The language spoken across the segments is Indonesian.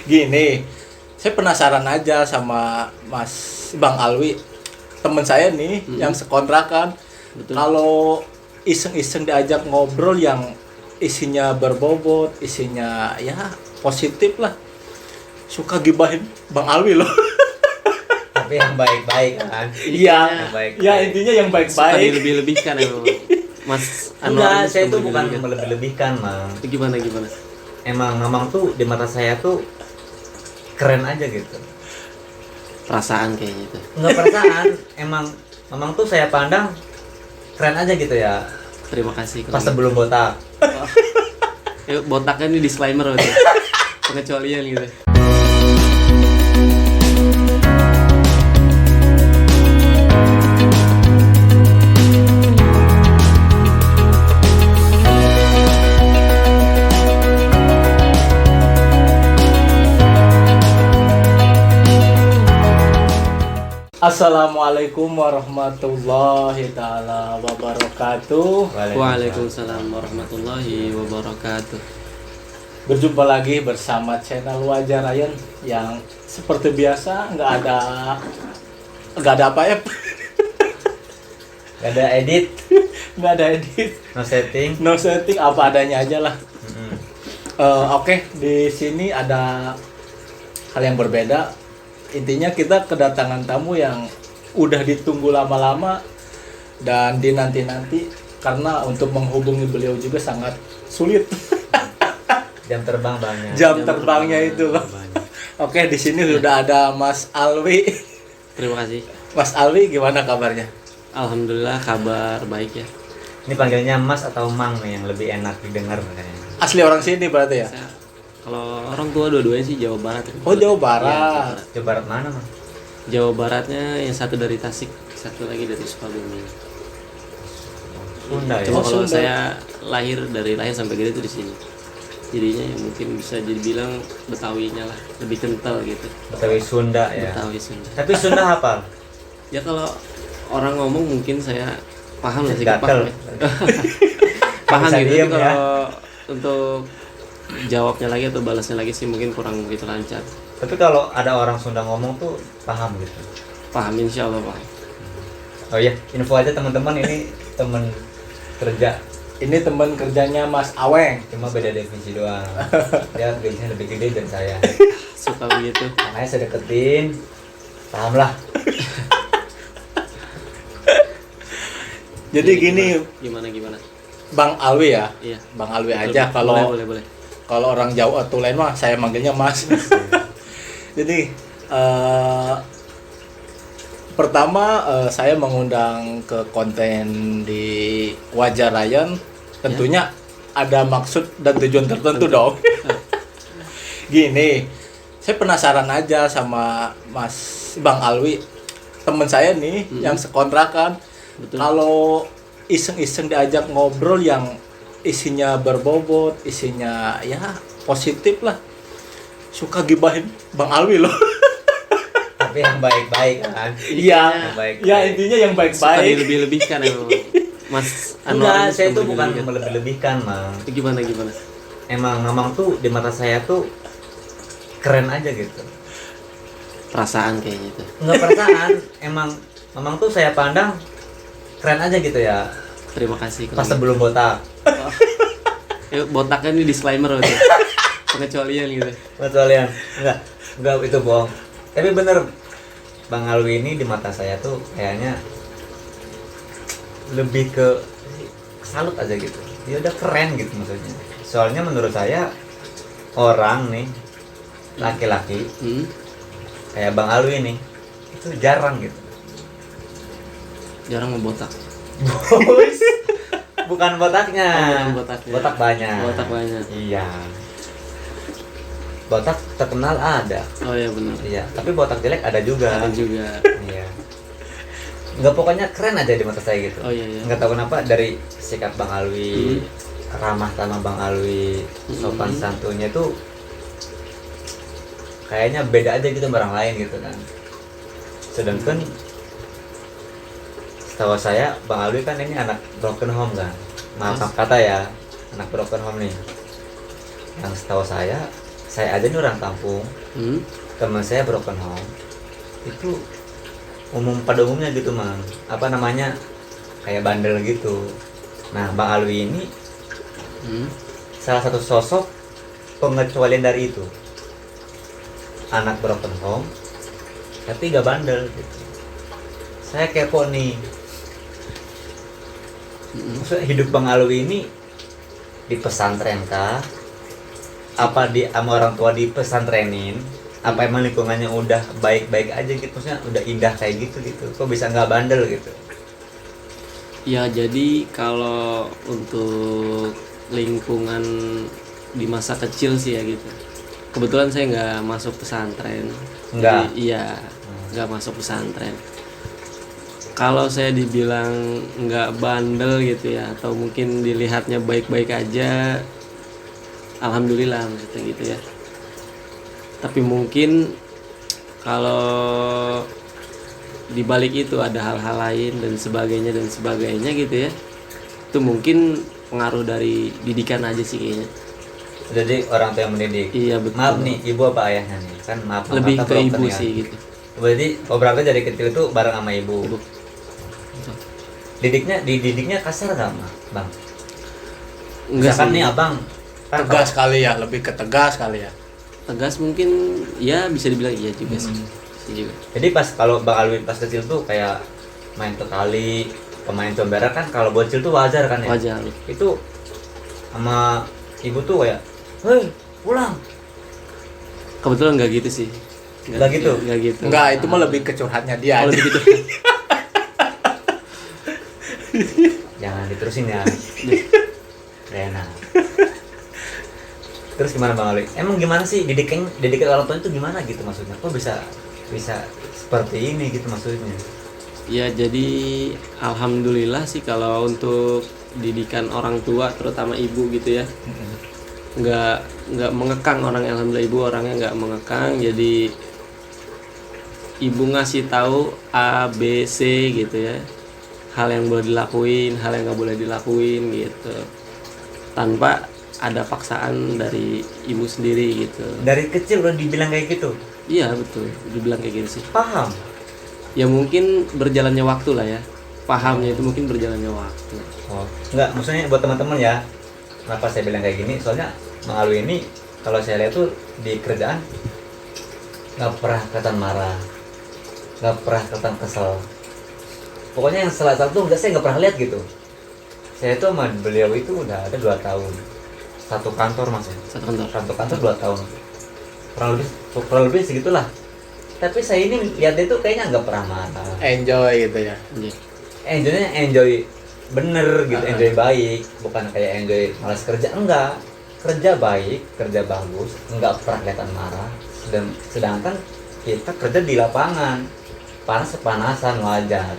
Gini, saya penasaran aja sama Bang Alwi, temen saya nih yang sekontrakan. Betul. Kalau iseng-iseng diajak ngobrol yang isinya berbobot, isinya ya positif lah, suka gibahin Bang Alwi loh. Tapi yang baik-baik kan. Iya, Yang baik-baik. ya intinya yang Suka baik-baik. dilebih-lebihkan emang. Mas Enggak, ini saya suka itu bukan melebih-lebihkan. melebih-lebihkan, Mang. Gimana? Emang Mamang tuh di mata saya tuh keren aja gitu. Perasaan kayaknya itu. Enggak perasaan, emang Mamang tuh saya pandang keren aja gitu ya. Terima kasih. Pas sebelum botak. Yuk, botaknya ini disclaimer aja. Pengecualian gitu. Assalamualaikum warahmatullahi taala wabarakatuh. Waalaikumsalam warahmatullahi wabarakatuh. Berjumpa lagi bersama channel Wajar Ryan yang seperti biasa nggak ada apa ya, Gak ada edit, nggak ada edit, no setting. no setting, apa adanya aja lah. Mm-mm. Oke, di sini ada hal yang berbeda. Intinya kita kedatangan tamu yang udah ditunggu lama-lama dan dinanti-nanti karena untuk menghubungi beliau juga sangat sulit. Jam terbang banyak. Jam terbangnya itu loh. Banyak. Oke, di sini sudah ada Mas Alwi. Terima kasih. Mas Alwi, gimana kabarnya? Alhamdulillah kabar baik ya. Ini panggilnya Mas atau Mang nih yang lebih enak didengar kayaknya. Asli orang sini berarti ya? Kalau orang tua dua-duanya sih Jawa Barat. Oh, Jawa Iya, Barat. Jawa Barat mana, Mang? Jawa Baratnya yang satu dari Tasik, satu lagi dari Sukabumi. Sunda ya. Cuma Oh, kalau Sunda. saya dari lahir sampai gede itu di sini. Jadinya ya mungkin bisa dibilang Betawinya lah, lebih kental gitu. Betawi Sunda ya. Betawi Sunda. Tapi Sunda hafal. Ya kalau orang ngomong mungkin saya paham lah sih, Gatel. paham ya. Paham Bisa gitu, diem tapi ya. kalau untuk jawabnya lagi atau balasnya lagi sih mungkin kurang begitu lancar. Tapi kalau ada orang Sunda ngomong tuh paham gitu. Paham, insya Allah paham. Oh iya, info aja teman-teman, ini temen kerja, Ini teman kerjanya Mas Aweng. cuma beda divisi doang. Dia gajinya lebih gede dari saya. Suka begitu. Makanya saya deketin. Paham lah. Jadi gini, Gimana? Bang Alwi ya. Iya. Bang Alwi Betul, aja kalau boleh. kalau orang Jawa atau lain mah saya manggilnya Mas. Jadi pertama saya mengundang ke konten di Wajar Ryan tentunya ada maksud dan tujuan tertentu dong. Gini, saya penasaran aja sama Bang Alwi, temen saya nih yang sekontrakan. Betul. Kalau iseng-iseng diajak ngobrol yang isinya berbobot, isinya ya positif lah, suka gibahin Bang Alwi loh. Tapi yang baik-baik kan. Iya, Yang baik-baik. ya intinya yang Suka baik-baik. dilebih-lebihkan emang. Mas Enggak, ini saya suka itu bukan melebih-lebihkan. melebih-lebihkan, Mang. Gimana? Emang Mamang tuh di mata saya tuh keren aja gitu. Perasaan kayaknya itu. Enggak perasaan, emang Mamang tuh saya pandang keren aja gitu ya. Terima kasih. Pas sebelum botak. Yuk, botaknya ini disclaimer aja. Pengecualian gitu. Kecualian. Enggak itu bohong. Tapi bener, Bang Alwi ini di mata saya tuh kayaknya lebih ke salut aja gitu. Dia udah keren gitu maksudnya. Soalnya menurut saya orang nih laki-laki kayak Bang Alwi nih itu jarang gitu. Jarang ngebotak. Bos. Bukan botaknya. Oh, bukan botaknya. Botak banyak. Botak banyak. Iya. Botak terkenal ada. Oh iya benar. Iya, tapi botak jelek ada juga. Ada juga. Iya. Enggak, pokoknya keren aja di mata saya gitu. Oh iya. Enggak tahu kenapa dari sikap Bang Alwi, ramah sama Bang Alwi, sopan santunnya tuh kayaknya beda aja gitu sama orang lain gitu kan. Sedangkan setahu saya Bang Alwi kan ini anak broken home kan. Maaf kata ya, anak broken home nih. Yang setahu saya saya aja nih orang kampung, teman saya broken home itu pada umumnya gitu mang, apa namanya, kayak bandel gitu. Nah Bang Alwi ini salah satu sosok pengecualian dari itu, anak broken home tapi gak bandel gitu. Saya kepo nih, maksudnya hidup Bang Alwi ini di pesantren kah? Apa sama orang tua di pesantrenin? Apa emang lingkungannya udah baik-baik aja gitu, maksudnya udah indah kayak gitu kok bisa nggak bandel gitu? Ya jadi kalau untuk lingkungan di masa kecil sih ya gitu, kebetulan saya nggak masuk pesantren. Nggak? Jadi, iya, nggak masuk pesantren. Kalau saya dibilang nggak bandel gitu ya, atau mungkin dilihatnya baik-baik aja, alhamdulillah maksudnya gitu ya. Tapi mungkin kalau dibalik itu ada hal-hal lain dan sebagainya gitu ya, itu mungkin pengaruh dari didikan aja sih kayaknya. Jadi orang tua yang mendidik. Iya betul. Maaf nih, ibu apa ayahnya nih? Kan maaf. Lebih kata ke broken ibu ya. sih gitu. Berarti berarti dari kecil itu bareng sama ibu. Ibu. Dididiknya kasar gak bang? Enggak Misalkan sih. nih abang kan Tegas kali ya, lebih ke tegas kali ya. Tegas mungkin ya bisa dibilang iya juga sih. Iya juga. Jadi pas kalau Bang Alwi pas kecil tuh kayak main ke kali, pemain comberan kan kalau bocil tuh wajar kan ya? Wajar. Itu sama ibu tuh kayak, hei pulang. Kebetulan nggak gitu sih. Nggak gitu? Nggak gitu. Enggak, itu mah lebih ke curhatnya dia. Oh, aja. lebih gitu. Jangan diterusin ya. Rena. Terus gimana Bang Ali? Emang gimana sih didikan orang tua itu gimana gitu maksudnya? Kok bisa seperti ini gitu maksudnya? Ya jadi alhamdulillah sih kalau untuk didikan orang tua terutama ibu gitu ya, nggak mengekang orangnya. Alhamdulillah ibu orangnya nggak mengekang, jadi ibu ngasih tahu A B C gitu ya, hal yang boleh dilakuin, hal yang nggak boleh dilakuin gitu, tanpa ada paksaan dari ibu sendiri gitu. Dari kecil udah dibilang kayak gitu? Iya betul, dibilang kayak gitu sih. Paham? Ya mungkin berjalannya waktu lah ya, pahamnya itu mungkin berjalannya waktu. Oh, enggak, maksudnya buat teman-teman ya. Kenapa saya bilang kayak gini? Soalnya Bang Alwi ini kalau saya lihat tuh di kerjaan nggak pernah kelihatan marah, nggak pernah kelihatan kesel. Pokoknya yang salah tuh saya nggak pernah lihat gitu. Saya tuh sama beliau itu udah ada 2 tahun. Satu kantor mas ya. Satu kantor 2 tahun. Kurang lebih segitulah. Tapi saya ini lihat dia tuh kayaknya nggak pernah marah. Enjoy gitu ya. Iya. Enjoy bener gitu, enjoy baik, bukan kayak enjoy malas kerja, enggak. Kerja baik, kerja bagus, enggak pernah kelihatan marah. Sedangkan kita kerja di lapangan, panas-panasan wajar.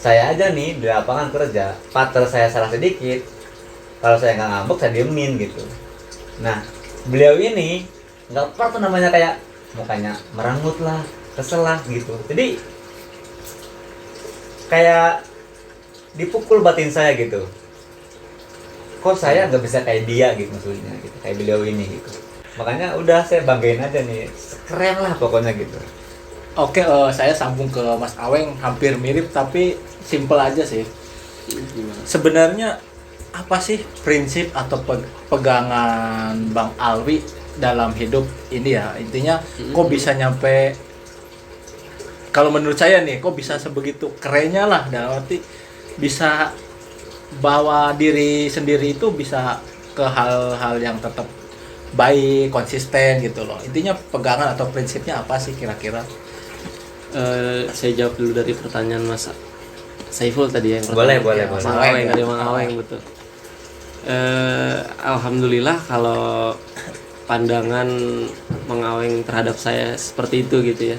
Saya aja nih di lapangan kerja, partner saya salah sedikit, kalau saya nggak ngambek saya diemin gitu. Nah beliau ini nggak pernah tuh namanya kayak mukanya merangut lah, kesel lah gitu. Jadi kayak dipukul batin saya gitu. Kok saya nggak bisa kayak dia gitu maksudnya gitu, kayak beliau ini gitu. Makanya udah saya banggain aja nih, keren lah pokoknya gitu. Oke, saya sambung ke Mas Aweng, hampir mirip tapi simple aja sih. Sebenarnya apa sih prinsip atau pegangan Bang Alwi dalam hidup ini ya? Intinya kok bisa nyampe, kalau menurut saya nih, kok bisa sebegitu kerennya lah, dalam arti bisa bawa diri sendiri itu bisa ke hal-hal yang tetap baik, konsisten gitu loh. Intinya pegangan atau prinsipnya apa sih kira-kira? Saya jawab dulu dari pertanyaan Mas Saiful tadi yang Boleh. Mas Aweng tadi, Mang Aweng betul. Alhamdulillah kalau pandangan Mang Aweng terhadap saya seperti itu gitu ya.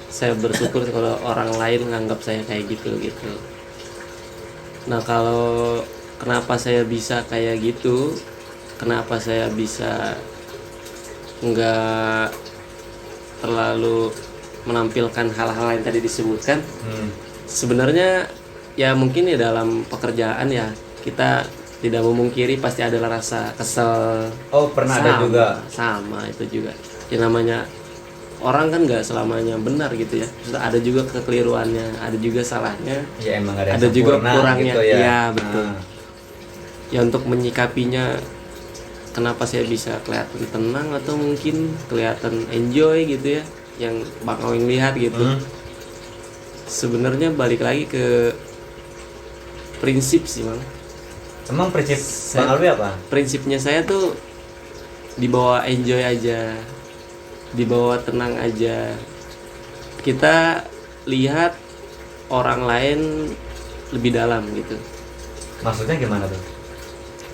Saya bersyukur kalau orang lain nganggap saya kayak gitu. Nah kalau kenapa saya bisa kayak gitu, kenapa saya bisa nggak terlalu menampilkan hal-hal yang tadi disebutkan, sebenarnya ya mungkin ya dalam pekerjaan ya kita tidak memungkiri pasti ada rasa kesel. Oh, pernah ada juga. Sama itu juga. Ya namanya orang kan nggak selamanya benar gitu ya. Terus ada juga kekeliruannya, ada juga salahnya. Ya emang ada yang Ada juga sempurna kurangnya. gitu ya. Iya, betul. Nah, Ya untuk menyikapinya, kenapa saya bisa kelihatan tenang atau mungkin kelihatan enjoy gitu ya, yang Bang Awing lihat gitu. Sebenarnya balik lagi ke prinsip sih, Bang. emang prinsip Bang Alwi apa? Prinsipnya saya tuh dibawa enjoy aja, dibawa tenang aja. Kita lihat orang lain lebih dalam gitu. Maksudnya gimana tuh?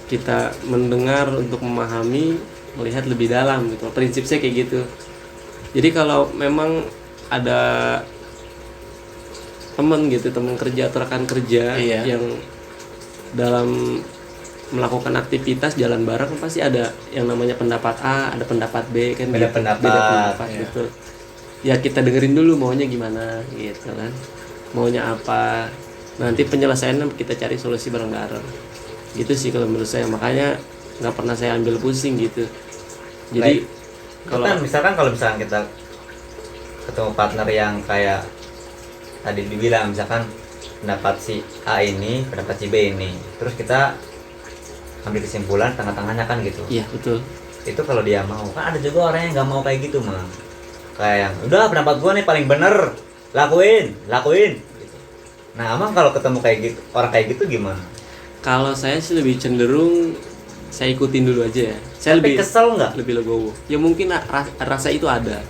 Kita mendengar untuk memahami, melihat lebih dalam gitu. Prinsip saya kayak gitu. Jadi kalau memang ada teman gitu, teman kerja atau rekan kerja Iya. yang dalam melakukan aktivitas jalan bareng, pasti ada yang namanya pendapat A, ada pendapat B kan, Beda gitu. pendapat, Beda pendapat iya. gitu. Ya kita dengerin dulu maunya gimana gitu kan, maunya apa, nanti penyelesaiannya kita cari solusi bareng-bareng gitu sih kalau menurut saya. Makanya nggak pernah saya ambil pusing gitu. Jadi Kalau misalkan kita ketemu partner yang kayak tadi dibilang, misalkan pendapat si A ini, pendapat si B ini, terus kita ambil kesimpulan tengah-tengahnya kan gitu. iya betul. Itu kalau dia mau. Kan ada juga orang yang nggak mau kayak gitu, Mang. Kayak yang udah pendapat gua nih paling bener, lakuin gitu. Nah, Amang kalau ketemu kayak gitu, orang kayak gitu gimana? Kalau saya sih lebih cenderung saya ikutin dulu aja ya. Saya Tapi lebih kesel nggak? lebih legowo. Ya mungkin rasa itu ada.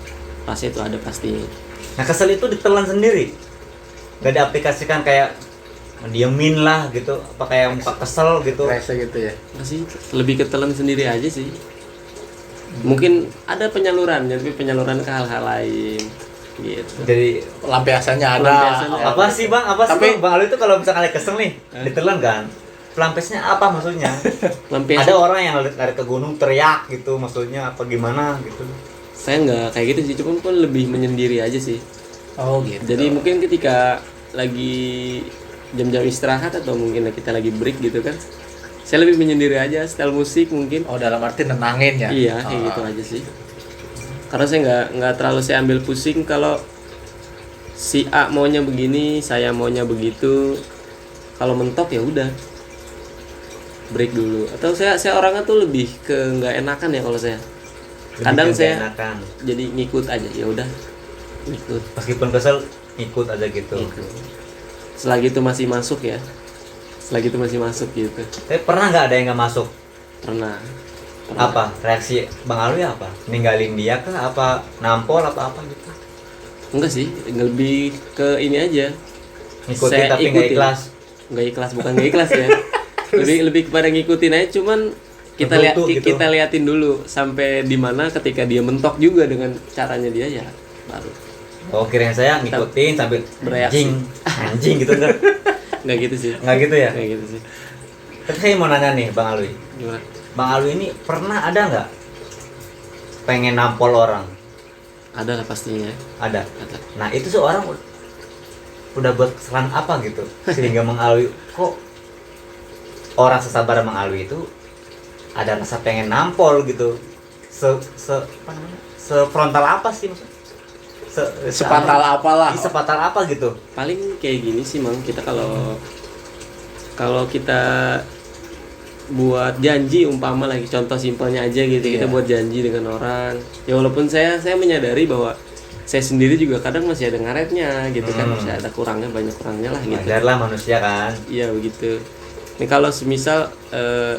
Rasa itu ada pasti. Nah, kesel itu ditelan sendiri. Gak diaplikasikan kayak diemin lah gitu, apa kayak muka kesel gitu. Rese gitu ya. Masih lebih ketelan sendiri aja sih. Mungkin ada penyalurannya, tapi penyaluran ke hal-hal lain gitu. Jadi Pelampiasannya ada. Pelampiasannya apa sih Bang? Apa sih Tapi- Bang Alwi itu kalau misalkan lagi kesel nih, ditelan kan? Pelampiasnya apa maksudnya? Lampiasan Ada orang yang lari ke gunung teriak gitu, maksudnya apa gimana gitu. saya nggak kayak gitu sih, cuman pun lebih menyendiri aja sih. Oh gitu. Jadi mungkin ketika lagi jam-jam istirahat atau mungkin kita lagi break gitu kan, saya lebih menyendiri aja, setel musik mungkin. Oh dalam arti nenangin ya. Iya kayak gitu aja sih. Karena saya nggak terlalu saya ambil pusing kalau si A maunya begini, saya maunya begitu. Kalau mentok ya udah break dulu. Atau saya orangnya tuh lebih ke nggak enakan ya kalau saya. Lebih Kadang ke saya enakan. jadi ngikut aja, ya udah ngikut. Meskipun kesel ikut aja gitu. Selagi itu masih masuk ya. Selagi itu masih masuk gitu. Tapi pernah nggak ada yang nggak masuk? Pernah. Apa reaksi Bang Alwi apa? Ninggalin dia kah? Apa nampol apa gitu? Enggak sih, lebih ke ini aja. Ngikutin Saya tapi nggak ikutin. ikhlas. Nggak ikhlas, bukan nggak ikhlas ya. lebih kepada ngikutin aja, cuman Bergerutu gitu. kita liatin dulu sampai di mana ketika dia mentok juga dengan caranya dia ya baru. Oh, kirain saya ngikutin sampai Bereaksi. anjing gitu enggak? Nggak gitu sih. Nggak gitu ya? Nggak gitu sih. Tapi saya mau nanya nih Bang Alwi. Gimana? Bang Alwi ini pernah ada nggak pengen nampol orang? Ada lah pastinya. Ada. Ada. Nah itu seorang udah buat kesalahan apa gitu sehingga Bang Alwi kok orang sesabar Bang Alwi itu ada rasa pengen nampol gitu. Apa namanya? Sefrontal apa sih maksudnya? Sepatal apalah. Sepatal apa gitu? Paling kayak gini sih Mang, kita kalau kita buat janji, umpama lagi contoh simpelnya aja gitu, kita Iya. buat janji dengan orang ya, walaupun saya menyadari bahwa saya sendiri juga kadang masih ada ngaretnya gitu kan, masih ada kurangnya, banyak kurangnya lah gitu. Wajar lah manusia kan. Iya begitu. Ini kalau semisal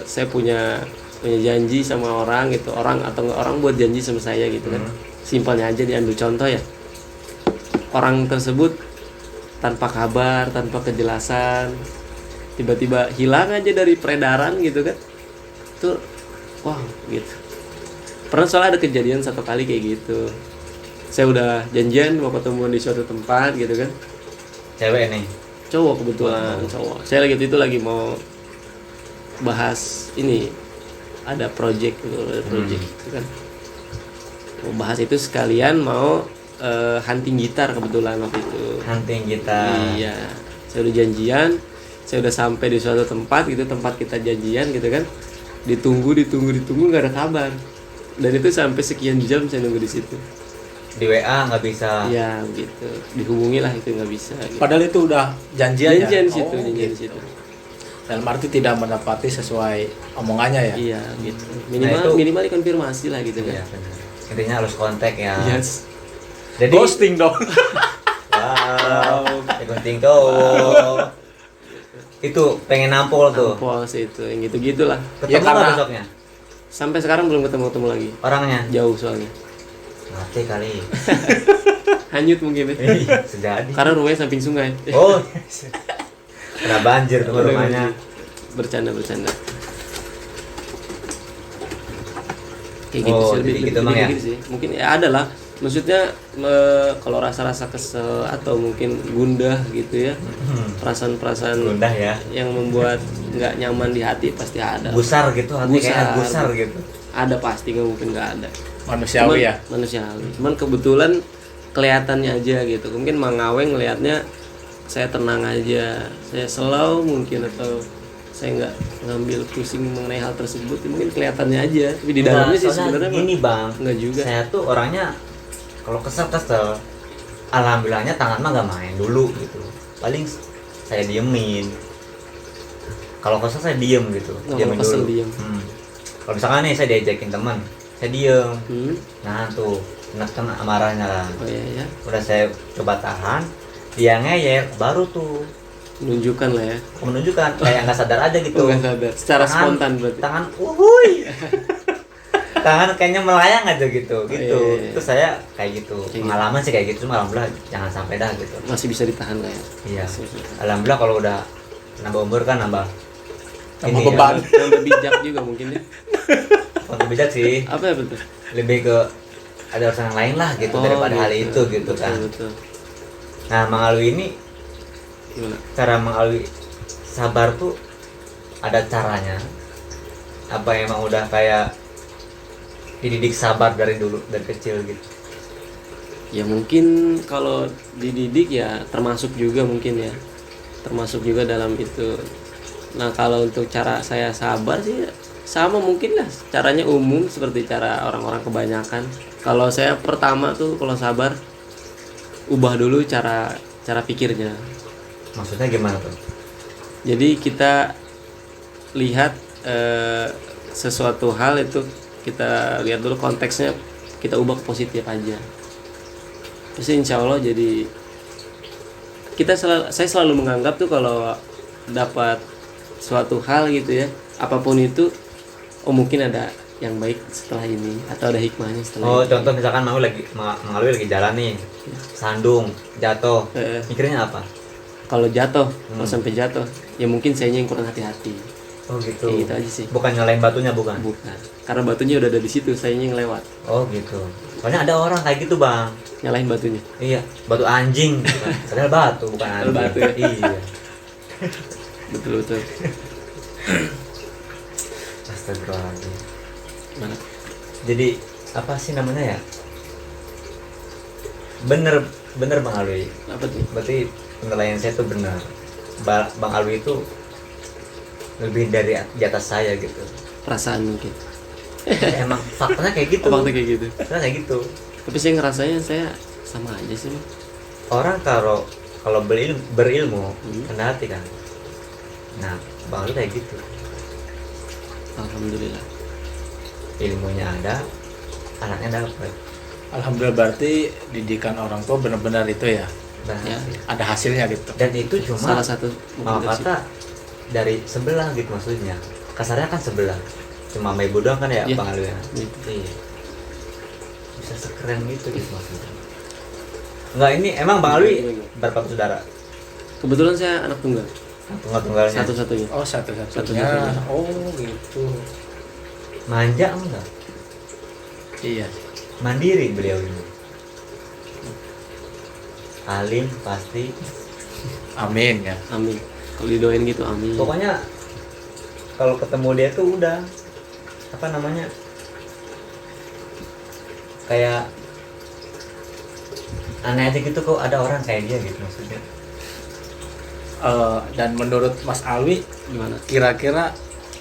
saya punya janji sama orang gitu, orang buat janji sama saya gitu kan, simpelnya aja diambil contoh ya, orang tersebut tanpa kabar, tanpa kejelasan, tiba-tiba hilang aja dari peredaran gitu kan, tuh wah gitu. Pernah soalnya ada kejadian satu kali kayak gitu, saya udah janjian mau ketemu di suatu tempat gitu kan, Cewek nih. cowok kebetulan cowok, saya lagi itu lagi mau bahas ini, ada project gitu kan, mau bahas itu sekalian mau hunting gitar kebetulan waktu itu. Hunting kita. Iya, saya udah janjian saya udah sampai di suatu tempat gitu, tempat kita janjian gitu kan, ditunggu nggak ada kabar, dan itu sampai sekian jam saya nunggu di situ. Di WA nggak bisa. Ya gitu, dihubungi lah itu nggak bisa gitu. Padahal itu udah janjian ya. Janjian di situ, Oh, janjian di gitu. situ. Dalam arti tidak mendapati sesuai omongannya ya. Iya gitu, Nah, itu- minimal dikonfirmasi lah gitu Iya, kan. benar. Intinya harus kontak ya. Yes. Jadi Ghosting dong. wow, ya gunting cowok. Itu pengen nampol tuh. Nampol sih itu, yang gitu lah. Ketemu Ya, karena- nggak besoknya Sampai sekarang belum ketemu lagi, orangnya. jauh soalnya. Mati kali. Hanyut mungkin ya. Sejadi. Karena rumahnya samping sungai. Oh. Kena banjir tuh rumahnya. Bercanda. Kayak gitu Oh, sih, jadi gitu, Mang, ya? gitu sih. Mungkin ya ada lah. Maksudnya kalau rasa-rasa kesel atau mungkin gundah gitu ya. Perasaan-perasaan Gundah ya. yang membuat nggak nyaman di hati pasti ada. Gusar gitu, hati kayak gusar gitu. Ada pasti, nggak mungkin nggak ada. Manusiawi ya. Manusiawi. Cuman kebetulan kelihatannya aja gitu. Mungkin Mang Awe ngelihatnya saya tenang aja, saya slow mungkin, atau saya nggak ngambil pusing mengenai hal tersebut. Mungkin kelihatannya aja, tapi di dalamnya sih Soalnya sebenarnya gini bang, nggak juga. saya tuh orangnya kalau kesel, alhamdulillahnya tangan mah nggak main dulu gitu. Paling saya diemin. Kalau kesel saya diem gitu, Nggak, diemin kalau kesel dulu. diem. Kalau misalkan nih saya diajakin teman, saya diem. Hmm? Nah tuh, kena amarahnya lah. Oh iya ya, Udah saya coba tahan, dia ngeyel, baru tuh menunjukkan lah ya. menunjukkan kayak nggak sadar aja gitu. Nggak sadar, secara spontan berarti. Tangan, uhuy. Tangan kayaknya melayang aja gitu, gitu. iya. Itu saya kayak gitu. Kayak Pengalaman sih kayak gitu, cuma alhamdulillah jangan sampai dah gitu. Masih bisa ditahan lah ya. Iya. Masih bisa. Alhamdulillah kalau udah nambah umur kan nambah Nambah ini beban. Yang bijak juga mungkin ya. untuk bijak sih. Apa ya betul? Lebih ke ada urusan yang lain lah gitu daripada hal itu gitu kan. Betul. Nah, mengalui ini Gimana? cara mengalui sabar tuh ada caranya. Apa emang udah kayak dididik sabar dari dulu, dari kecil gitu. Ya mungkin kalau dididik ya termasuk juga mungkin ya, termasuk juga dalam itu. Nah kalau untuk cara saya sabar sih sama mungkin lah, caranya umum seperti cara orang-orang kebanyakan. Kalau saya pertama tuh kalau sabar, ubah dulu cara pikirnya. Maksudnya gimana tuh? Jadi kita lihat sesuatu hal itu, kita lihat dulu konteksnya, kita ubah ke positif aja. Terus insya Allah jadi saya selalu menganggap tuh kalau dapat suatu hal gitu ya, apapun itu, oh mungkin ada yang baik setelah ini atau ada hikmahnya setelah Oh, ini. contoh misalkan mengalui lagi jalan nih, sandung, jatuh, Eh, mikirnya apa? kalau jatuh, kalau sampai jatuh, ya mungkin sayanya yang kurang hati-hati. Oh gitu. Kayak gitu aja sih. Bukan nyalain batunya, bukan? Bukan. Karena batunya udah ada di situ, sayanya yang lewat. Oh gitu. Soalnya ada orang kayak gitu bang. Nyalahin batunya. Iya, batu anjing. Gitu kan. Padahal batu bukan anjing. batu ya? Iya. Betul. Astagfirullahaladzim. Mana? Jadi apa sih namanya ya? Bener bang Alwi. Apa tuh? Berarti penilaian saya tuh benar. Bang Alwi itu lebih dari di atas saya gitu. Perasaan mungkin. Emang faktanya kayak gitu. Fakta kayak gitu. Faktanya kayak gitu. Tapi saya ngerasanya saya sama aja sih. Mas. Orang kalau berilmu rendah hati kan. Nah, Bang Alwi kayak gitu. Alhamdulillah. Ilmunya ada, anaknya dapat. Alhamdulillah, berarti didikan orang tua benar-benar itu ya. Ya. Ada hasilnya gitu. Dan itu cuma Salah satu mau mungkin dari kata dari sebelah gitu maksudnya. Kasarnya kan sebelah. Cuma sama ibu doang kan ya, Iya. Bang Alwi ya. Gitu. Iya. Bisa sekeren gitu gitu maksudnya. Enggak, ini emang Bang Alwi berapa saudara? Kebetulan saya anak tunggal, Tunggal-tunggalnya. satu-satunya. Oh, satu-satunya. Satu-satunya. Oh, gitu. Manja enggak? Iya. Mandiri beliau ini. Alim pasti. Amin ya. Amin. Kalau didoain gitu, amin. Pokoknya kalau ketemu dia tuh udah apa namanya? Kayak aneh aja gitu kok ada orang kayak dia gitu maksudnya. Dan menurut Mas Alwi, Gimana? kira-kira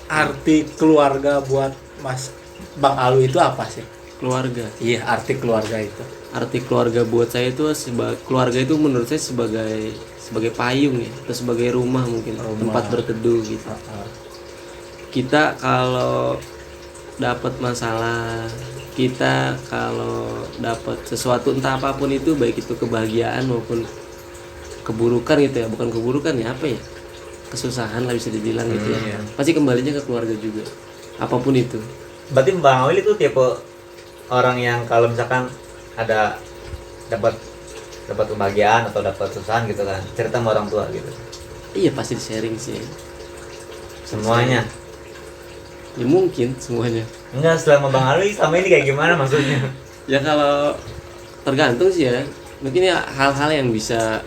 arti keluarga buat Bang Alwi itu apa sih? Keluarga. Iya, arti keluarga itu. Arti keluarga buat saya itu keluarga itu menurut saya sebagai payung ya, atau sebagai rumah mungkin, Rumah. tempat berteduh gitu. Heeh. Kita kalau dapat masalah, kita kalau dapat sesuatu entah apapun itu, baik itu kebahagiaan maupun keburukan gitu ya, bukan keburukan ya, apa ya, kesusahan lah bisa dibilang gitu ya, Iya. pasti kembalinya ke keluarga juga, apapun itu. Berarti Bang Awil itu tipe orang yang kalau misalkan ada dapat kebahagiaan atau dapat kesusahan gitu kan, cerita sama orang tua gitu. Iya pasti di sharing sih, Semuanya. ya mungkin semuanya. Enggak, selama Bang Alwi selama ini kayak gimana maksudnya? Ya kalau tergantung sih ya, mungkin ya hal-hal yang bisa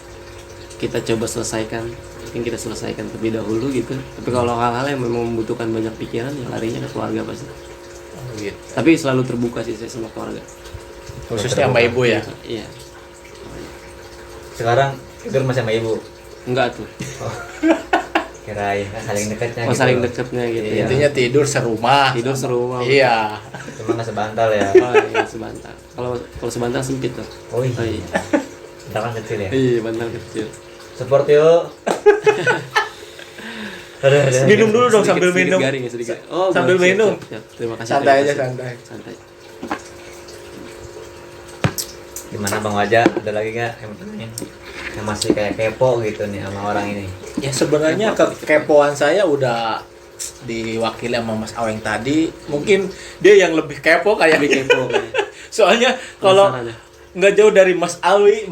kita coba selesaikan, mungkin kita selesaikan terlebih dahulu gitu. Tapi kalau hal-hal yang memang membutuhkan banyak pikiran, ya larinya ke keluarga pasti. Gitu. Tapi selalu terbuka sih saya sama keluarga. Khususnya sama ibu ya. Iya. Sekarang tidur masih sama ibu. Enggak tuh. Oh. Kirain kan saling dekatnya Oh, gitu. saling deketnya gitu. Iya. Intinya tidur serumah. Tidur serumah. Iya. Cuma nggak sebantal ya. Oh iya sebantal. Kalau sebantal sempit tuh. Oh iya. Oh iya. Kita kan kecil ya. Iya, bantal kecil. Support yuk. Aduh. Minum dulu dong sambil Sedikit minum. garing ya, sedikit. Oh, Sambil siap, minum. siap, siap. Terima kasih. Santai terima aja, kasih. santai. Santai. Gimana Bang Wajah? Ada lagi nggak yang masih kayak kepo gitu nih sama orang ini? Ya sebenarnya kekepoan saya udah diwakili sama Mas Aweng tadi. Mungkin dia yang lebih kepo kayak Lebih kepo. kayak. Soalnya kalau Penasaran ya. nggak jauh dari Mas Alwi.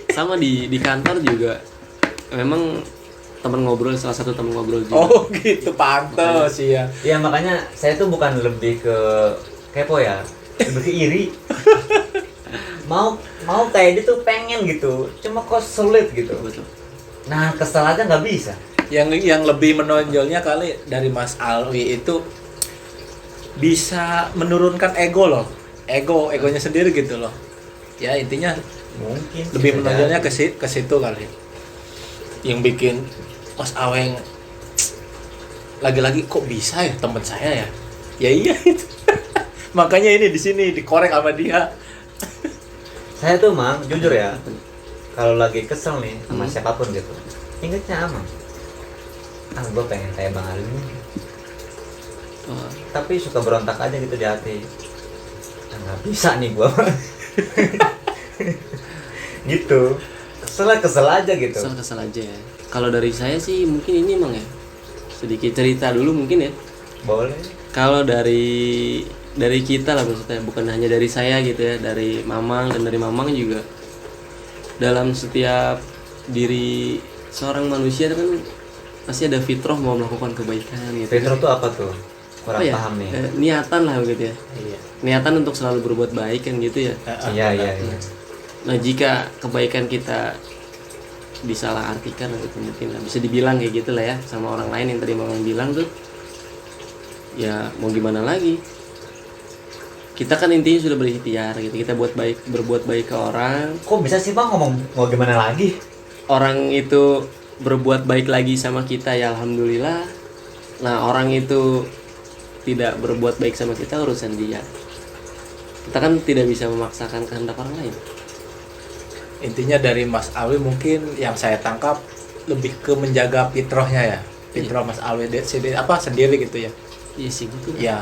Sama di kantor juga memang teman ngobrol, salah satu teman ngobrol juga. Oh gitu, pantes ya. Iya makanya saya tuh bukan lebih ke kepo ya, lebih ke iri. mau kayak dia tuh pengen gitu, cuma kok sulit gitu. Betul. Nah kesel aja nggak bisa. Yang lebih menonjolnya kali dari Mas Alwi itu bisa menurunkan ego loh, egonya sendiri gitu loh. Ya intinya Mungkin lebih bisa menonjolnya jadi. ke situ kali. Yang bikin Mas Aweng lagi-lagi kok bisa ya teman saya ya. Ya iya itu. Makanya ini di sini dikorek sama dia. Saya tuh Mang, jujur ya, kalau lagi kesel nih sama Hmm. siapapun gitu, ingetnya Amang. Gue pengen kayak Bang Ali nih. Oh, Tapi suka berontak aja gitu di hati. Nggak bisa nih gua. Gitu. Kesel aja gitu. kesel aja ya. Kalau dari saya sih mungkin ini emang ya, sedikit cerita dulu mungkin ya. Boleh. Kalau dari kita lah maksudnya, bukan hanya dari saya gitu ya, dari Mamang dan dari Mamang juga, dalam setiap diri seorang manusia itu kan pasti ada fitrah mau melakukan kebaikan gitu. Fitrah tuh apa tuh? Kurang Apa ya? paham nih. Niatan lah gitu ya, Iya. niatan untuk selalu berbuat baik kan gitu ya. Iya. Nah jika kebaikan kita disalahartikan gitu, mungkin lah bisa dibilang kayak gitu lah ya sama orang lain yang tadi Mamang bilang tuh, ya mau gimana lagi, kita kan intinya sudah berikhtiar gitu, kita berbuat baik ke orang, Kok bisa sih Bang ngomong mau gimana lagi? orang itu berbuat baik lagi sama kita, ya alhamdulillah. Nah orang itu tidak berbuat baik sama kita, urusan dia. Kita kan tidak bisa memaksakan kehendak orang lain. Intinya dari Mas Alwi mungkin yang saya tangkap lebih ke menjaga fitrahnya ya. Fitrah Mas Alwi sendiri gitu ya. Iya sih gitu. Ya.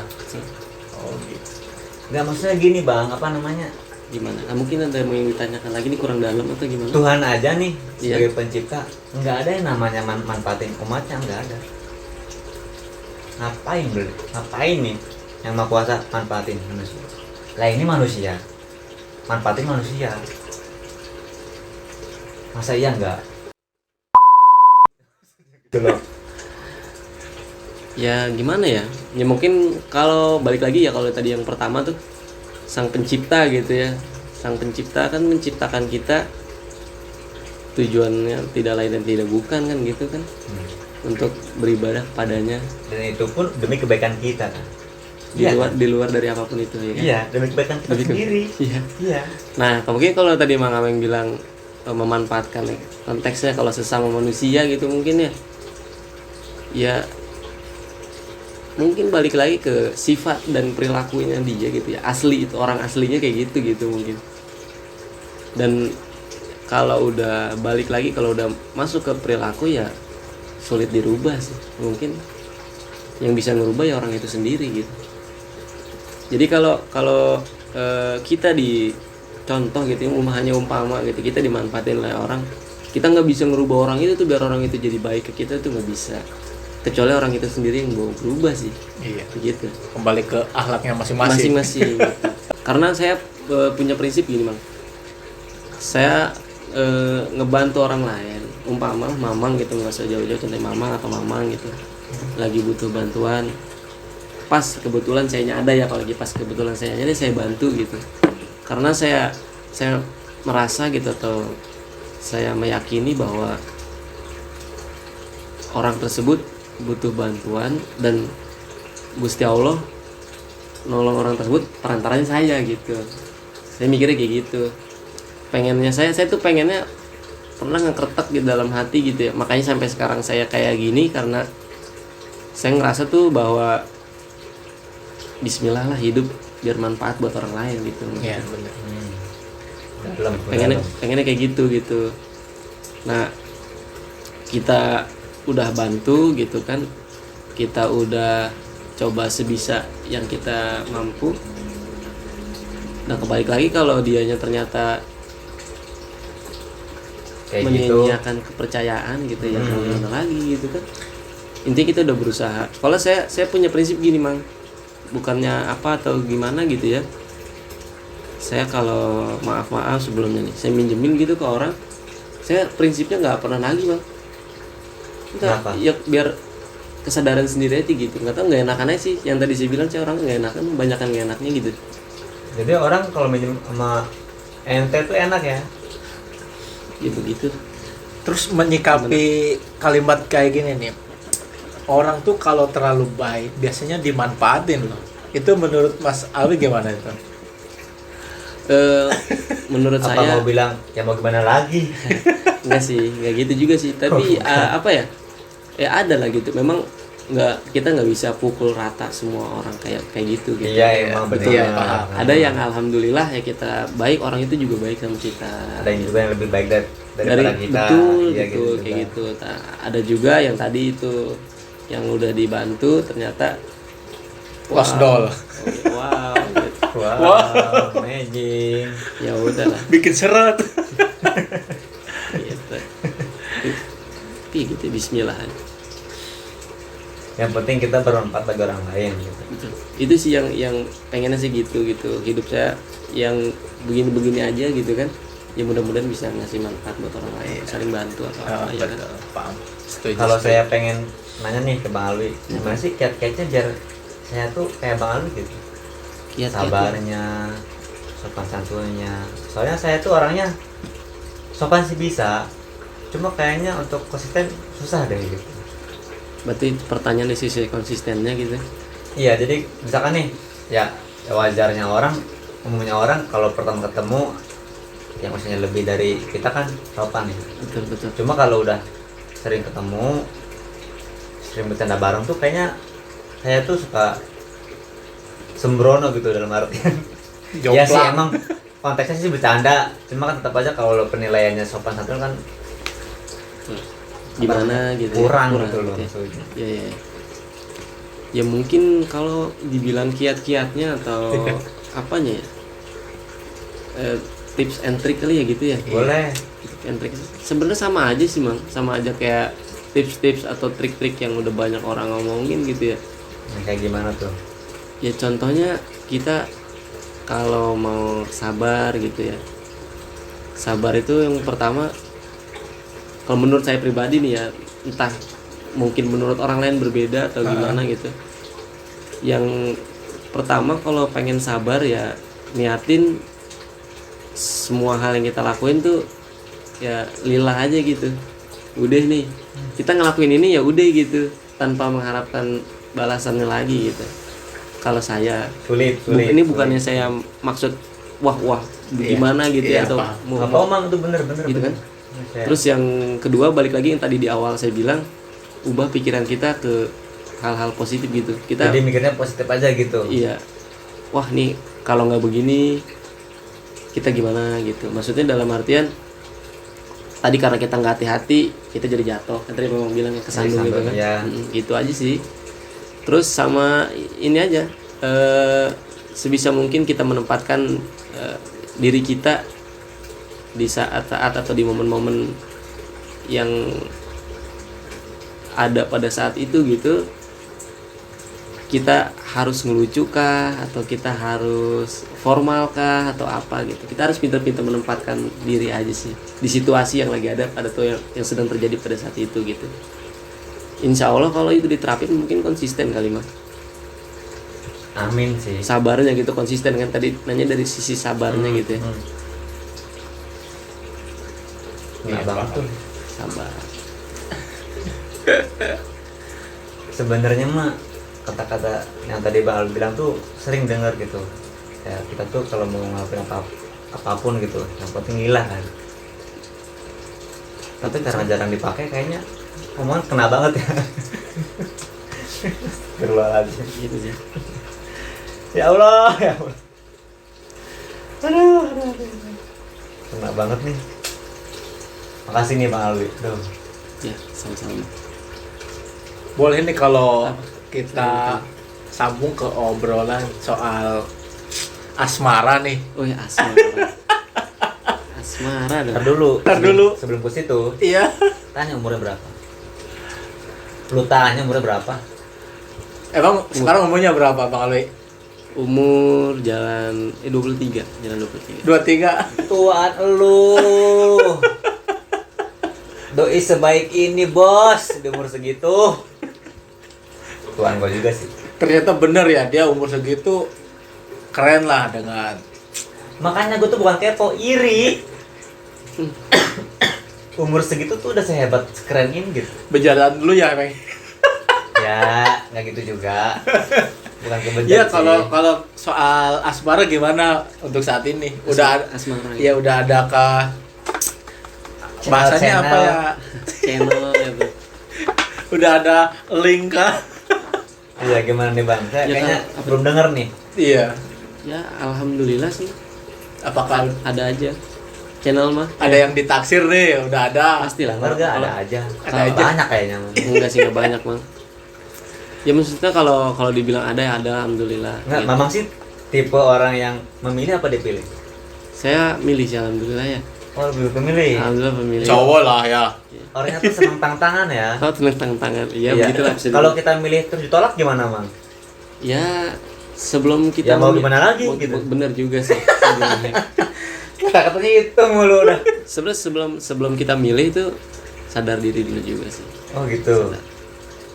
Oh gitu. Nggak, maksudnya gini Bang, apa namanya? Gimana? Nah, mungkin ada yang ingin ditanyakan lagi nih, kurang dalam atau gimana? Tuhan aja nih Iya. sebagai pencipta, nggak ada yang namanya manfaatin umatnya, nggak ada. Ngapain nih yang Maha Kuasa manfaatin manusia? Lah ini manusia, manfaatin manusia. Masa iya nggak? Gitu loh. Ya gimana ya? Ya mungkin kalau balik lagi ya, kalau tadi yang pertama tuh sang pencipta gitu ya. Sang pencipta kan menciptakan kita, tujuannya tidak lain dan tidak bukan kan gitu kan, untuk beribadah padanya Dan itu pun demi kebaikan kita kan. di luar dari apapun itu ya kan? Iya, demi kebaikan kita Demi ke- sendiri. Iya. Iya. Nah mungkin kalau tadi Mang Ameng bilang memanfaatkan konteksnya kalau sesama manusia gitu mungkin ya mungkin balik lagi ke sifat dan perilakunya dia gitu ya, asli itu orang aslinya kayak gitu mungkin. Dan kalau udah balik lagi, kalau udah masuk ke perilaku ya sulit dirubah sih, mungkin yang bisa ngerubah ya orang itu sendiri gitu. Jadi kalau kita di contoh gitu, hanya umpama gitu, kita dimanfaatin oleh orang, kita nggak bisa ngerubah orang itu tuh biar orang itu jadi baik ke kita tuh nggak bisa, kecuali orang itu sendiri yang mau berubah sih. Iya. Gitu. Kembali ke akhlaknya masing-masing. Masing-masing. Gitu. Karena saya punya prinsip gini, Mang. Saya ngebantu orang lain, umpama mamang gitu, nggak usah jauh-jauh, contoh mamang atau mamang gitu, lagi butuh bantuan, pas kebetulan saya ada ya, kalau lagi pas kebetulan saya ada, saya bantu gitu. Karena saya merasa gitu, atau saya meyakini bahwa orang tersebut butuh bantuan dan Gusti Allah nolong orang tersebut perantaranya saya gitu. Saya mikirnya kayak gitu. Pengennya saya tuh pengennya pernah ngekertek di dalam hati gitu ya. Makanya sampai sekarang saya kayak gini karena saya ngerasa tuh bahwa bismillah lah hidup biar manfaat buat orang lain gitu. Iya, benar. Pengennya kayak gitu. Nah, kita udah bantu gitu kan, kita udah coba sebisa yang kita mampu. Nah, kebalik lagi kalau dianya ternyata kayak menyia-nyiakan kepercayaan gitu ya, mau gimana lagi gitu kan. Intinya kita udah berusaha. Kalau saya punya prinsip gini, Mang, bukannya apa atau gimana gitu ya, saya kalau maaf sebelumnya nih, saya minjemin gitu ke orang, saya prinsipnya nggak pernah nagih, Bang. Enggak, ya biar kesadaran sendiri aja gitu. Nggak tahu, nggak enakan aja sih. Yang tadi saya bilang sih, orang nggak enakan, banyakan nggak enaknya gitu. Jadi orang kalau minjem sama ente tuh enak ya. Ya begitu. Terus menyikapi kalimat kayak gini nih, orang tuh kalau terlalu baik biasanya dimanfaatin loh. Itu menurut Mas Alwi gimana itu? Menurut Apa saya mau bilang ya mau gimana lagi? enggak sih, enggak gitu juga sih. Tapi apa ya? Ya ada lah gitu. Memang kita nggak bisa pukul rata semua orang kayak gitu. Iya, emang betul. betul. Ya. Ada yang alhamdulillah ya kita baik, orang itu juga baik sama kita. Ada yang juga yang lebih baik daripada kita. Betul, iya, betul gitu kayak juga. gitu. Nah, ada juga yang tadi itu yang udah dibantu ternyata Lost doll. Wow. Gitu. Wow, amazing. Ya udahlah. Bikin seret. Gitu. Tapi gitu, bismillah. Yang penting kita bermanfaat bagi orang lain gitu. Betul. Itu sih yang pengennya sih gitu. Hidup saya yang begini-begini aja gitu kan. Ya mudah-mudahan bisa ngasih manfaat buat orang lain, saling bantu atau apa ya kan. Paham. Setuju. Kalau saya pengen nanya nih ke Bang Alwi, gimana sih kiat-kiatnya biar saya tuh kayak Bang Alwi gitu? Kiat-kiat Sabarnya, sopan santunnya. Soalnya saya tuh orangnya sopan sih bisa, cuma kayaknya untuk konsisten susah deh gitu. berarti pertanyaan di sisi konsistennya gitu. Iya, jadi misalkan nih, ya wajarnya orang, umumnya orang kalau pertama ketemu yang usianya lebih dari kita kan sopan nih. Betul. Cuma kalau udah sering ketemu, sering bercanda bareng tuh kayaknya saya tuh suka sembrono gitu dalam artian. Ya sih emang konteksnya sih bercanda, cuma kan tetap aja kalau penilaiannya sopan santun kan Gimana gitu kurang ya, gitu loh ya. maksudnya. Ya mungkin kalau dibilang kiat-kiatnya atau apanya ya, tips and trick kali ya gitu ya. Boleh. Tips and trick sebenarnya sama aja sih, Mang, sama aja kayak tips-tips atau trik-trik yang udah banyak orang ngomongin gitu ya. Nah, kayak gimana tuh? Ya contohnya kita kalau mau sabar gitu ya, sabar itu yang pertama, kalau menurut saya pribadi nih ya, entah mungkin menurut orang lain berbeda atau gimana gitu. Yang pertama kalau pengen sabar ya niatin semua hal yang kita lakuin tuh ya lillah aja gitu. Udah nih kita ngelakuin ini ya udah gitu, tanpa mengharapkan balasannya lagi gitu. Kalau saya Sulit. ini bukannya saya maksud wah gimana gitu Iya, ya, atau paham. mau Apa Mang itu bener-bener gitu kan. Kayak- Terus yang kedua balik lagi yang tadi di awal saya bilang, ubah pikiran kita ke hal-hal positif gitu. Kita jadi mikirnya positif aja gitu. iya, wah nih kalau nggak begini kita gimana gitu. Maksudnya dalam artian tadi karena kita nggak hati-hati kita jadi jatuh. Kan tadi memang bilangnya kesandung Jadi gitu kan. sandung, ya. Gitu aja sih. Terus sama ini aja, sebisa mungkin kita menempatkan diri kita di saat-saat atau di momen-momen yang ada pada saat itu gitu. Kita harus ngelucu kah, atau kita harus formal kah, atau apa gitu. Kita harus pintar-pintar menempatkan diri aja sih di situasi yang lagi ada atau yang sedang terjadi pada saat itu gitu. Insya Allah kalau itu diterapin mungkin konsisten kali mah. Amin sih. Sabarnya gitu, konsisten kan tadi nanya dari sisi sabarnya gitu ya. Nah, banget tuh. Sabar. Sebenarnya mah kata-kata yang tadi Bang Al bilang tuh sering dengar gitu. Ya kita tuh kalau mau ngelakuin apapun gitu, yang penting ngilah kan. Tapi karena jarang dipakai kayaknya omongan kena banget ya. Astagfirullahaladzim. Gitu sih. Ya Allah, ya Allah. Aduh. Kena banget nih. Makasih nih Bang Alwi. Tuh. Ya, sama-sama. Boleh nih kalau kita sambung ke obrolan soal asmara nih. Oh ya, asmara. Asmara dong. Ntar dulu. Sebelum ke situ, Iya. tanya umurnya berapa? Lu tanya umurnya berapa? Emang sekarang umurnya berapa Bang Alwi? Umur jalan 23, jalan 23. 23. Tuan lu. Doi sebaik ini bos di umur segitu. Tuan gua juga sih. Ternyata bener ya, dia umur segitu keren lah dengan Makanya gua tuh bukan kepo, iri. Umur segitu tuh udah sehebat keren ini gitu. berjalan dulu ya, Meng. Ya, nggak gitu juga. Bukan kebencian Iya, sih. kalau soal asmara gimana untuk saat ini? Udah Asmara. ya udah adakah bahasanya apa ya? Channel itu. Udah ada link kah? Iya, gimana nih Bang? Saya Ya, kayaknya kan, belum denger nih. Iya. Ya, alhamdulillah sih. Apakah Ada aja. Channel mah. ada yang ditaksir nih? Udah ada. Pastilah. Denger gak? Kalau- Ada aja. Ada aja. Banyak kayaknya. Enggak sih, enggak banyak, Bang. Ya maksudnya kalau dibilang ada ya ada, alhamdulillah. Nggak, Gitu. Mamang sih tipe orang yang memilih apa dipilih? Saya milih sih, alhamdulillah ya. Oh, lebih pemilih. Alhamdulillah pemilih. Cowok lah ya. Orangnya tuh seneng tangan ya. Kalau tenang tangan. Iya, Iya. begitulah bisa Kalau dibilang. kita milih terus ditolak gimana, Mang? Ya sebelum kita Ya, mau gimana lagi, gitu. Bener juga sih sebenarnya. Kata-katanya itu mulu udah. Sebenarnya sebelum kita milih itu sadar diri dulu juga sih. Oh, gitu.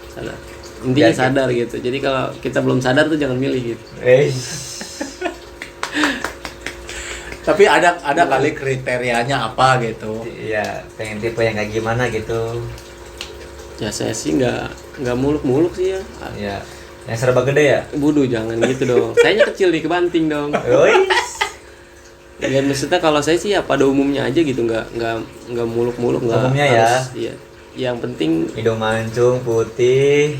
Sadar. Intinya Ya, sadar gitu. Jadi kalau kita belum sadar tuh jangan milih gitu. Tapi ada kali kriterianya apa gitu. Iya, pengen tipe yang kayak gimana gitu. Ya saya sih nggak muluk-muluk sih ya. Iya. Yang serba gede ya? Bodoh, jangan gitu dong. Sayanya kecil nih, kebanting dong. Woi. Ya maksudnya kalau saya sih ya pada umumnya aja gitu, nggak muluk-muluk, nggak Umumnya ya? harus. Iya. Yang penting Hidung mancung putih.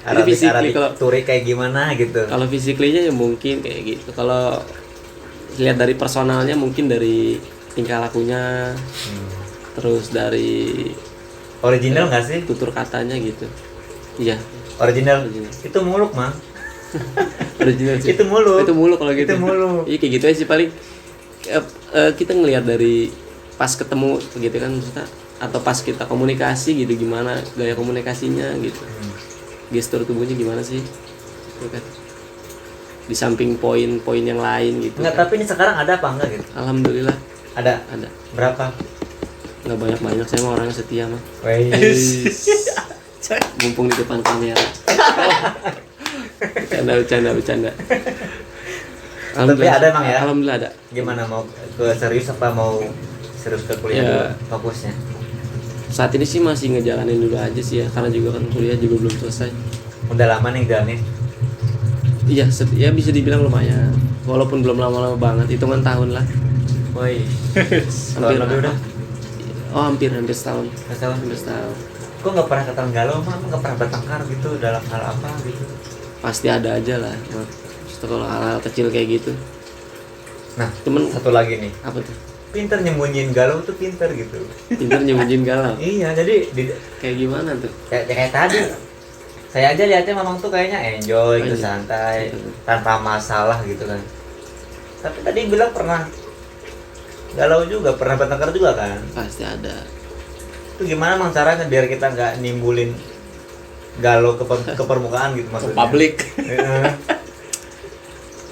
Ini physically kalau- turi kayak gimana gitu. kalau physically-nya ya mungkin kayak gitu. Kalau lihat dari personalnya mungkin dari tingkah lakunya, terus dari Original nggak sih? tutur katanya gitu. Iya, Original. Original. Itu muluk, Mang. original sih. Itu muluk. Itu muluk kalau gitu. Itu muluk. Iya kayak gitu aja sih paling. Kita ngelihat dari pas ketemu gitu kan maksudnya, atau pas kita komunikasi gitu gimana gaya komunikasinya gitu. Gestur tubuhnya gimana sih? Gitu kan. Di samping poin-poin yang lain gitu. Enggak, kan. tapi ini sekarang ada apa enggak gitu? Alhamdulillah Ada. ada. Berapa? Nggak banyak-banyak, saya mah orangnya setia mah. Wais. Mumpung di depan kamera. Bercanda. Tapi ada emang ya? Alhamdulillah ada. Gimana, mau ke serius apa mau serius ke kuliah Ya. dulu fokusnya? Saat ini sih masih ngejalanin dulu aja sih ya, karena juga kan kuliah juga belum selesai. Udah lama nih jalanin. Iya, ya bisa dibilang lumayan. Walaupun belum lama-lama banget, hitungan tahun lah. Woi, Hampir lebih udah. Oh, hampir setahun. Setahun. Hampir setahun. Kok nggak pernah ketemu galau mah? Nggak pernah bertengkar gitu dalam hal apa gitu? Pasti ada aja lah. Justru kalau hal-hal kecil kayak gitu. Nah, Cuman satu lagi nih, apa tuh? pinter nyembunyiin galau tuh pinter gitu. Pinter nyembunyiin galau. Iya, jadi Kayak gimana tuh? kayak tadi. Saya aja lihatnya Mamang tuh kayaknya enjoy, gitu, Iya. santai, Betul. tanpa masalah gitu kan. Tapi tadi bilang pernah galau juga, pernah bertengkar juga kan. Pasti ada. Itu gimana Mang caranya biar kita nggak nimbulin galau ke permukaan gitu Ke maksudnya? publik. Heeh.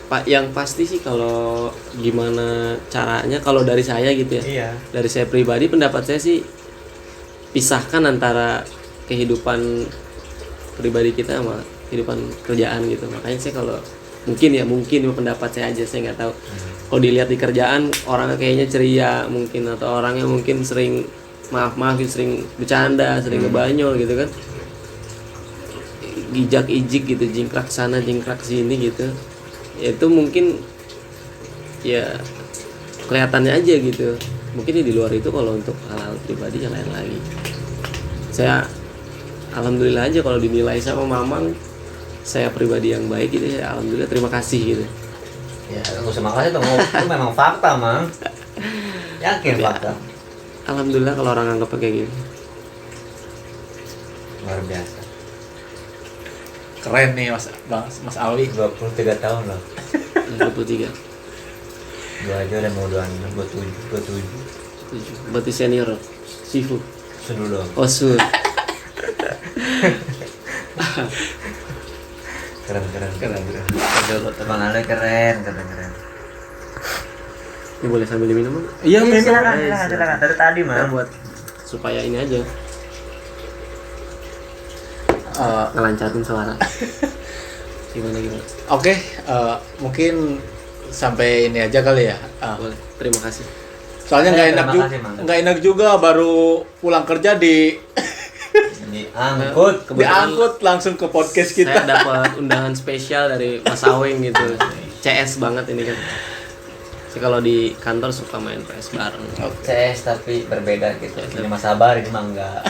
Pak, yang pasti sih kalau gimana caranya, kalau dari saya gitu ya. Iya. Dari saya pribadi, pendapat saya sih pisahkan antara kehidupan pribadi kita sama kehidupan kerjaan gitu. Makanya saya kalau mungkin pendapat saya aja, saya nggak tahu. Kalau dilihat di kerjaan orangnya kayaknya ceria mungkin, atau orangnya mungkin sering maaf sering bercanda, sering ngebanyol gitu kan, gijak ijik gitu, jingkrak sana jingkrak sini gitu. Itu mungkin ya kelihatannya aja gitu. Mungkin di luar itu kalau untuk hal-hal pribadi yang lain lagi. Saya alhamdulillah aja kalau dinilai sama Mamang saya pribadi yang baik gitu ya, alhamdulillah, terima kasih gitu. Ya, nggak usah makasih tuh, itu memang fakta Mang. Yakin Ya. fakta. Alhamdulillah kalau orang anggap kayak gitu. Luar biasa. Keren nih Mas Alwi. 23 tahun loh. 23. Gua aja udah mau 26, 27. Berarti senior Sifu. Dulu dong. Oh, Sur. Keren. Keren. Bang Ale keren. Ini boleh sambil diminum, Bang? Iya, minum. Silakan. Dari tadi Nah, Mang. buat supaya ini aja Eh, ngelancarin suara. Gimana? Oke, mungkin sampai ini aja kali ya. Boleh. Terima kasih. Soalnya nggak enak Terima juga, kasih, Mang. nggak enak juga baru pulang kerja Diangkut. diangkut langsung ke podcast kita. Saya dapat undangan spesial dari Mas Aweng gitu. CS banget ini kan. Saya kalau di kantor suka main PS bareng. CS tapi berbeda gitu. Ini Mas Sabar, ini mah enggak.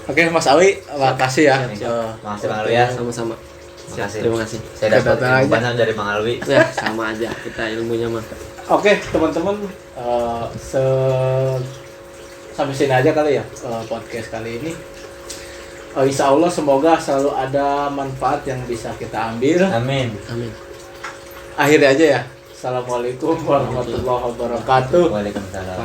Oke, Mas Awi, makasih ya. Siap. Makasih Bang Alwi ya. Sama-sama. Siap, Makasih. terima kasih. Saya dapat Datang ilmu aja. banyak dari Bang Alwi. Ya, sama aja kita ilmunya mah. Oke, teman-teman, sampai sini aja kali ya podcast kali ini. Insya Allah semoga selalu ada manfaat yang bisa kita ambil. Amin. Amin. Akhirnya aja ya. Assalamualaikum warahmatullahi wabarakatuh. Waalaikumsalam.